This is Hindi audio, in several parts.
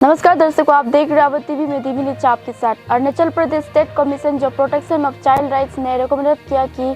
नमस्कार दर्शकों, आप देख रहे अवध टीवी में दीविनी चाप के साथ। अरुणाचल प्रदेश स्टेट कमीशन जो प्रोटेक्शन ऑफ चाइल्ड राइट्स ने रिकमेंड किया कि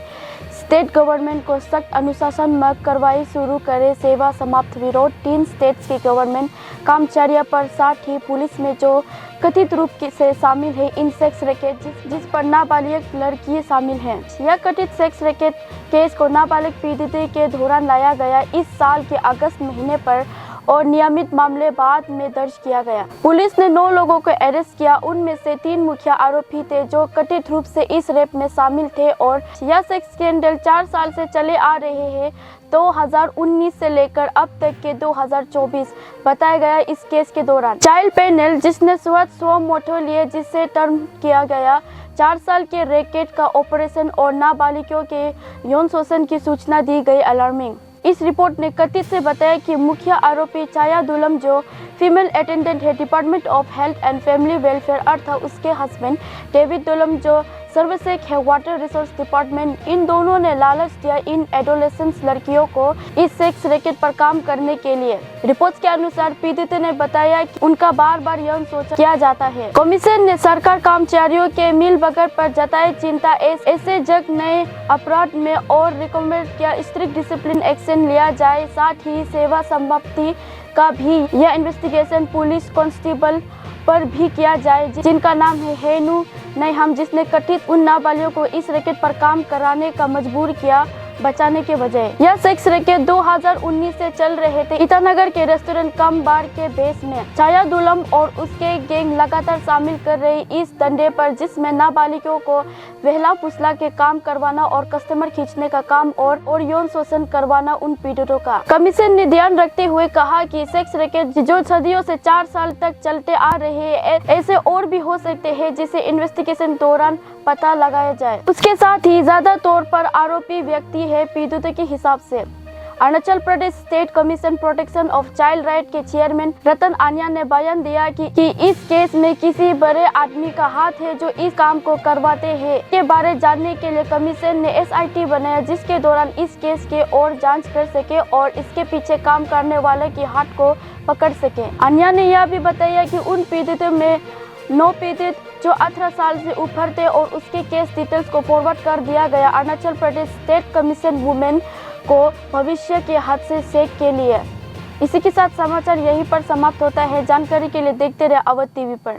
स्टेट गवर्नमेंट को सख्त अनुशासनात्मक कार्रवाई शुरू करे। सेवा समाप्त विरोध 3 स्टेट्स के गवर्नमेंट कर्मचारियों पर साथ ही पुलिस में जो कथित रूप से शामिल है इन सेक्स रैकेट जिस पर नाबालिग लड़की शामिल है। यह कथित सेक्स रैकेट केस को नाबालिग पीड़ित के दौरान लाया गया इस साल के अगस्त महीने पर और नियमित मामले बाद में दर्ज किया गया। पुलिस ने 9 लोगों को अरेस्ट किया। उनमें से 3 मुख्य आरोपी थे जो कथित रूप से इस रेप में शामिल थे और यह सेक्स स्कैंडल 4 साल से चले आ रहे हैं। 2019 से लेकर अब तक के 2024 बताया गया। इस केस के दौरान चाइल्ड पैनल जिसने स्व मोटो लिए जिसे टर्म किया गया 4 साल के रैकेट का ऑपरेशन और नाबालिगों के यौन शोषण की सूचना दी गई अलार्मिंग। इस रिपोर्ट ने कथित से बताया कि मुख्य आरोपी चाया दुलम जो फीमेल अटेंडेंट है department of health and family welfare अर्थात उसके हस्बैंड डेविड दुलम जो सर्वसेक है वाटर रिसोर्स डिपार्टमेंट, इन दोनों ने लालच दिया इन एडोलेसेंस लड़कियों को इस सेक्स रैकेट पर काम करने के लिए। रिपोर्ट्स के अनुसार पीड़ित ने बताया कि उनका बार यौन शोषण किया जाता है। कमीशन ने सरकार कर्मचारियों के मिल बगैर पर जताई चिंता। ऐसे जग नए अपराध में और रिकमेंड किया स्ट्रिक्ट डिसिप्लिन एक्शन लिया जाए। साथ ही सेवा समाप्ति का भी यह इन्वेस्टिगेशन पुलिस कांस्टेबल पर भी किया जाए जिनका नाम है हेनू नैहम, जिसने कथित उन नाबालिगों को इस रैकेट पर काम कराने का मजबूर किया बचाने के बजाय। यह सेक्स रैकेट 2019 से चल रहे थे ईटानगर के रेस्टोरेंट कम बार के बेस में। छाया दुलम और उसके गैंग लगातार शामिल कर रही इस धंधे पर जिसमें नाबालिगों को वहला फुसला के काम करवाना और कस्टमर खींचने का काम और यौन शोषण करवाना उन पीड़ितों का। कमीशन ने ध्यान रखते हुए कहा कि सेक्स रैकेट जो सदियों से 4 साल तक चलते आ रहे हैं ऐसे और भी हो सकते हैं जिसे इन्वेस्टिगेशन दौरान पता लगाया जाए। उसके साथ ही ज्यादा तौर पर आरोपी व्यक्ति है पीड़ितों के हिसाब से। Arunachal Pradesh state commission protection of child right के चेयरमैन रतन आन्या ने बयान दिया कि इस केस में किसी बड़े आदमी का हाथ है जो इस काम को करवाते हैं। के बारे जानने के लिए कमीशन ने SIT बनाया जिसके दौरान इस केस के और जांच कर सके और इसके पीछे काम करने वाले के हाथ को पकड़ सके। आन्या ने यह भी बताया कि उन पीड़ितों में 9 पीड़ित जो 18 साल से ऊपर थे और उसके केस डिटेल्स को फॉरवर्ड कर दिया गया Arunachal Pradesh state commission women को भविष्य के हाथ से सेक के लिए। इसी के साथ समाचार यहीं पर समाप्त होता है। जानकारी के लिए देखते रहे अवध टीवी पर।